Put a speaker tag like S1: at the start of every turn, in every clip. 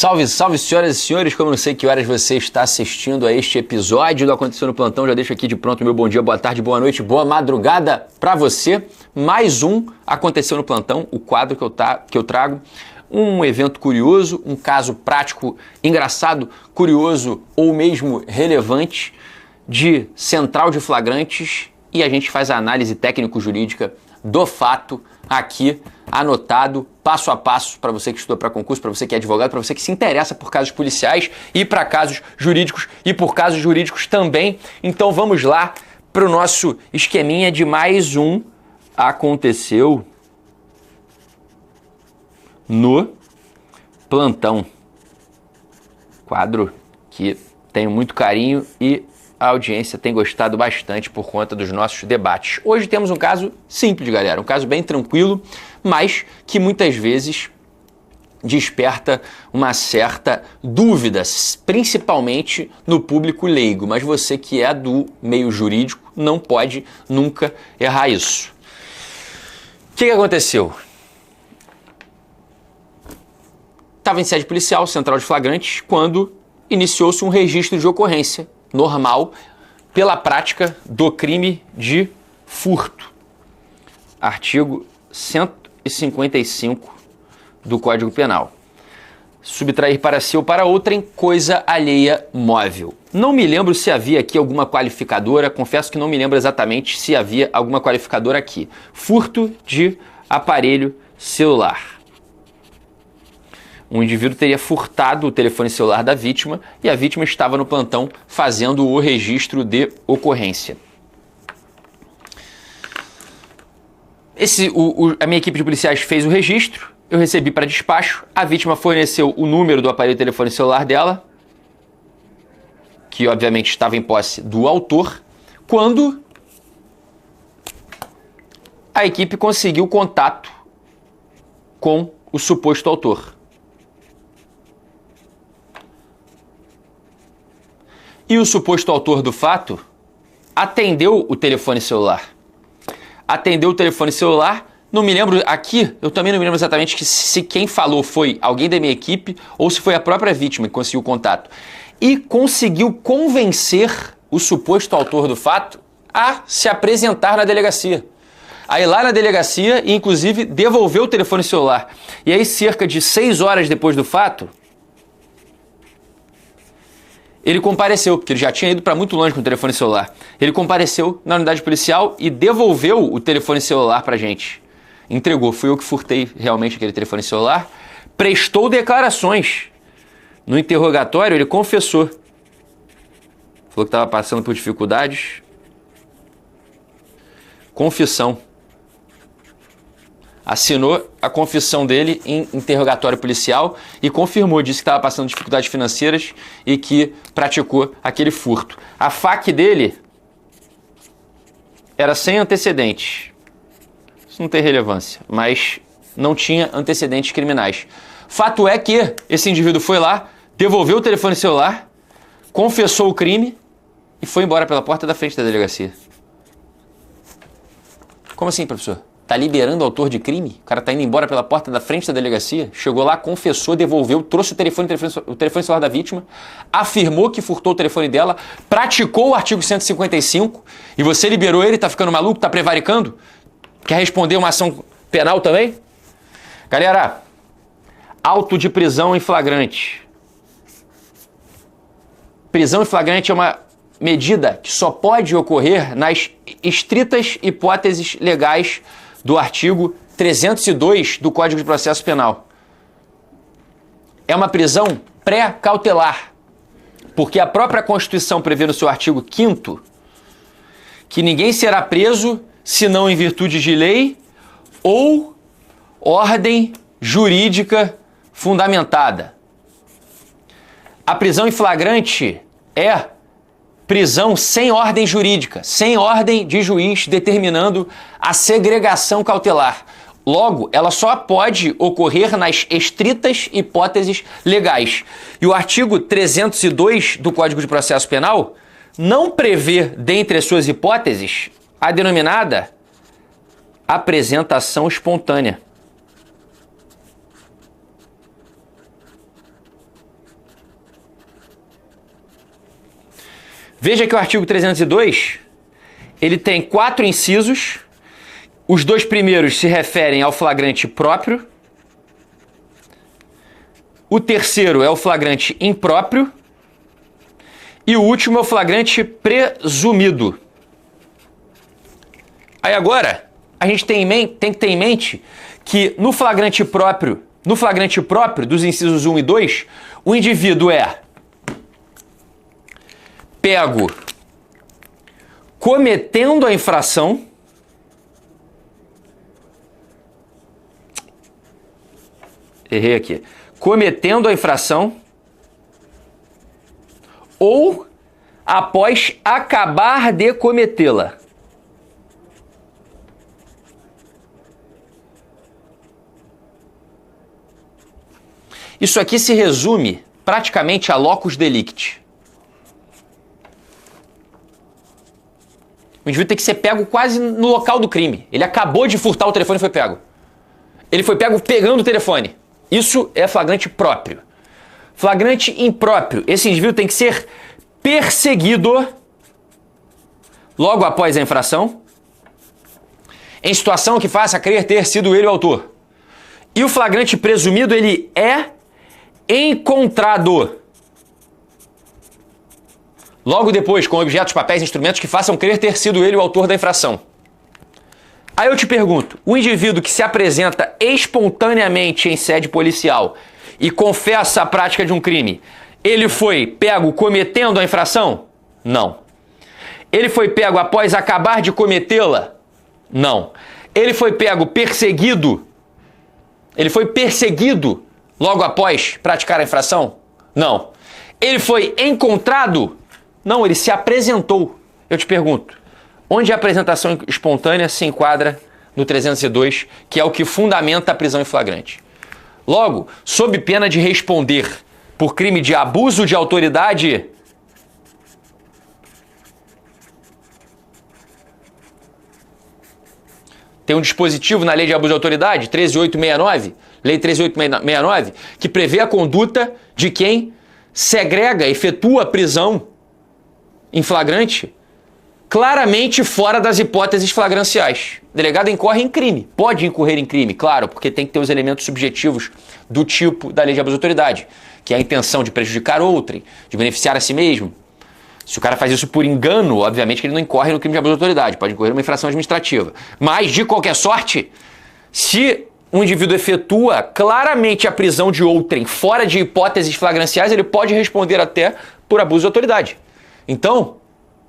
S1: Salve, salve, senhoras e senhores, como eu não sei que horas você está assistindo a este episódio do Aconteceu no Plantão, já deixo aqui de pronto meu bom dia, boa tarde, boa noite, boa madrugada para você. Mais um Aconteceu no Plantão, o quadro que eu trago, um evento curioso, um caso prático, engraçado, curioso ou mesmo relevante de central de flagrantes e a gente faz a análise técnico-jurídica do fato aqui, anotado, passo a passo, para você que estuda para concurso, para você que é advogado, para você que se interessa por casos policiais e para casos jurídicos e por casos jurídicos também. Então vamos lá para o nosso esqueminha de mais um Aconteceu no Plantão. Quadro que tenho muito carinho e a audiência tem gostado bastante por conta dos nossos debates. Hoje temos um caso simples, galera, um caso bem tranquilo, mas que muitas vezes desperta uma certa dúvida, principalmente no público leigo, mas você que é do meio jurídico não pode nunca errar isso. O que aconteceu? Estava em sede policial, central de flagrantes, quando iniciou-se um registro de ocorrência normal pela prática do crime de furto. Artigo 155 do Código Penal. Subtrair para si ou para outrem coisa alheia móvel. Não me lembro se havia aqui alguma qualificadora, confesso que não me lembro exatamente se havia alguma qualificadora aqui. Furto de aparelho celular. Um indivíduo teria furtado o telefone celular da vítima e a vítima estava no plantão fazendo o registro de ocorrência. A minha equipe de policiais fez o registro, eu recebi para despacho, a vítima forneceu o número do aparelho de telefone celular dela, que obviamente estava em posse do autor, quando a equipe conseguiu contato com o suposto autor. E o suposto autor do fato atendeu o telefone celular. Atendeu o telefone celular, não me lembro aqui, eu também não me lembro exatamente se quem falou foi alguém da minha equipe ou se foi a própria vítima que conseguiu o contato. E conseguiu convencer o suposto autor do fato a se apresentar na delegacia. Aí lá na delegacia, inclusive, devolveu o telefone celular. E aí cerca de 6 horas depois do fato, ele compareceu, porque ele já tinha ido para muito longe com o telefone celular. Ele compareceu na unidade policial e devolveu o telefone celular pra gente. Entregou, fui eu que furtei realmente aquele telefone celular. Prestou declarações. No interrogatório ele confessou. Falou que estava passando por dificuldades. Confissão. Assinou a confissão dele em interrogatório policial e confirmou, disse que estava passando dificuldades financeiras e que praticou aquele furto. A FAQ dele era sem antecedentes. Isso não tem relevância, mas não tinha antecedentes criminais. Fato é que esse indivíduo foi lá, devolveu o telefone celular, confessou o crime e foi embora pela porta da frente da delegacia. Como assim, professor? Tá liberando o autor de crime? O cara tá indo embora pela porta da frente da delegacia? Chegou lá, confessou, devolveu, trouxe o telefone celular da vítima, afirmou que furtou o telefone dela, praticou o artigo 155 e você liberou ele, tá ficando maluco, tá prevaricando? Quer responder uma ação penal também? Galera, auto de prisão em flagrante. Prisão em flagrante é uma medida que só pode ocorrer nas estritas hipóteses legais do artigo 302 do Código de Processo Penal. É uma prisão pré-cautelar, porque a própria Constituição prevê no seu artigo 5º que ninguém será preso senão em virtude de lei ou ordem jurídica fundamentada. A prisão em flagrante é prisão sem ordem jurídica, sem ordem de juiz determinando a segregação cautelar. Logo, ela só pode ocorrer nas estritas hipóteses legais. E o artigo 302 do Código de Processo Penal não prevê, dentre as suas hipóteses, a denominada apresentação espontânea. Veja que o artigo 302, ele tem 4 incisos. Os 2 primeiros se referem ao flagrante próprio. O terceiro é o flagrante impróprio. E o último é o flagrante presumido. Aí agora, a gente tem que ter em mente que no flagrante próprio dos incisos 1 e 2, o indivíduo é pego cometendo a infração, errei aqui, cometendo a infração ou após acabar de cometê-la. Isso aqui se resume praticamente a locus delicti. O indivíduo tem que ser pego quase no local do crime. Ele acabou de furtar o telefone e foi pego. Ele foi pego pegando o telefone. Isso é flagrante próprio. Flagrante impróprio. Esse indivíduo tem que ser perseguido logo após a infração, em situação que faça crer ter sido ele o autor. E o flagrante presumido, ele é encontrado logo depois, com objetos, papéis, instrumentos que façam crer ter sido ele o autor da infração. Aí eu te pergunto, o indivíduo que se apresenta espontaneamente em sede policial e confessa a prática de um crime, ele foi pego cometendo a infração? Não. Ele foi pego após acabar de cometê-la? Não. Ele foi pego perseguido? Ele foi perseguido logo após praticar a infração? Não. Ele foi encontrado? Não, ele se apresentou. Eu te pergunto, onde a apresentação espontânea se enquadra no 302, que é o que fundamenta a prisão em flagrante? Logo, sob pena de responder por crime de abuso de autoridade, tem um dispositivo na Lei de Abuso de Autoridade, 13.869, Lei 13.869, que prevê a conduta de quem segrega, efetua a prisão em flagrante, claramente fora das hipóteses flagranciais. O delegado incorre em crime, pode incorrer em crime, claro, porque tem que ter os elementos subjetivos do tipo da Lei de Abuso de Autoridade, que é a intenção de prejudicar outrem, de beneficiar a si mesmo. Se o cara faz isso por engano, obviamente que ele não incorre no crime de abuso de autoridade, pode incorrer numa infração administrativa. Mas, de qualquer sorte, se um indivíduo efetua claramente a prisão de outrem fora de hipóteses flagranciais, ele pode responder até por abuso de autoridade. Então,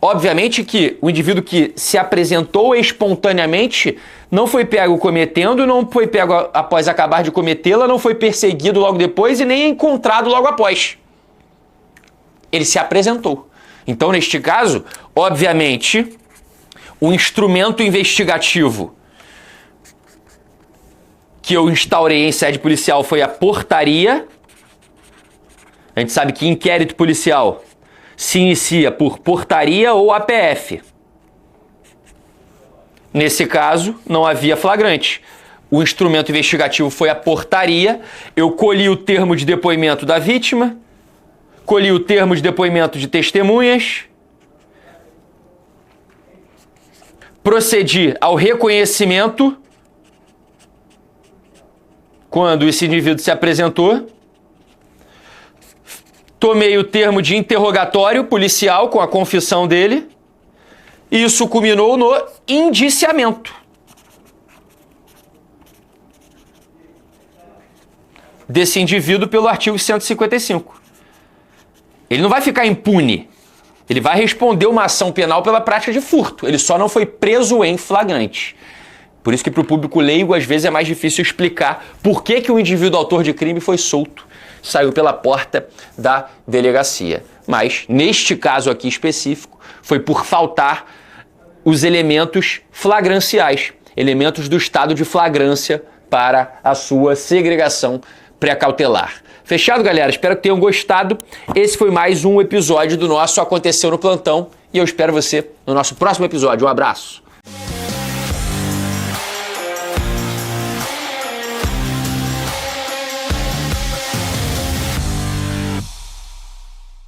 S1: obviamente que o indivíduo que se apresentou espontaneamente não foi pego cometendo, não foi pego após acabar de cometê-la, não foi perseguido logo depois e nem encontrado logo após. Ele se apresentou. Então, neste caso, obviamente, o instrumento investigativo que eu instaurei em sede policial foi a portaria. A gente sabe que inquérito policial se inicia por portaria ou APF. Nesse caso, não havia flagrante. O instrumento investigativo foi a portaria. Eu colhi o termo de depoimento da vítima, colhi o termo de depoimento de testemunhas, procedi ao reconhecimento quando esse indivíduo se apresentou, tomei o termo de interrogatório policial com a confissão dele, e isso culminou no indiciamento desse indivíduo pelo artigo 155. Ele não vai ficar impune. Ele vai responder uma ação penal pela prática de furto. Ele só não foi preso em flagrante. Por isso que para o público leigo, às vezes, é mais difícil explicar por que o indivíduo autor de crime foi solto, saiu pela porta da delegacia. Mas, neste caso aqui específico, foi por faltar os elementos flagranciais, elementos do estado de flagrância para a sua segregação pré-cautelar. Fechado, galera? Espero que tenham gostado. Esse foi mais um episódio do nosso Aconteceu no Plantão e eu espero você no nosso próximo episódio. Um abraço!